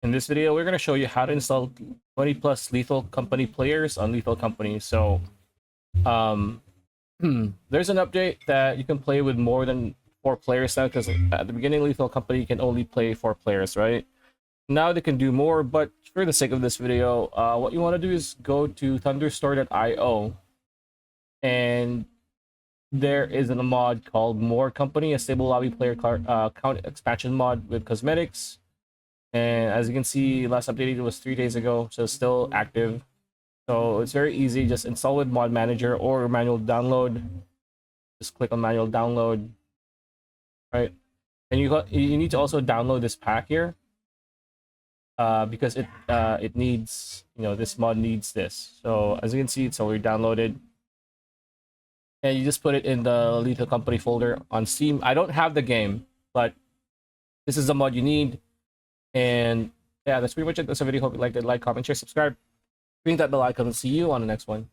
In this video, we're going to show you how to install 20+ Lethal Company players on Lethal Company. So, um, there's an update that you can play with more than 4 players now, because at the beginning, Lethal Company you can only play 4 players, right? Now they can do more, but for the sake of this video, what you want to do is go to thunderstore.io, and there is a mod called More Company, a stable lobby player count expansion mod with cosmetics. And as you can see, last updated was 3 days ago, so it's still active. So it's very easy. Just install with Mod Manager or manual download. Just click on manual download, right? And you need to also download this pack here, because it needs, this mod needs this. So as you can see, it's already downloaded, and you just put it in the Lethal Company folder on Steam. I don't have the game, but this is the mod you need. And yeah, that's pretty much it. That's a video. Hope you liked it. Like, comment, share, subscribe. Ring that bell icon, and see you on the next one.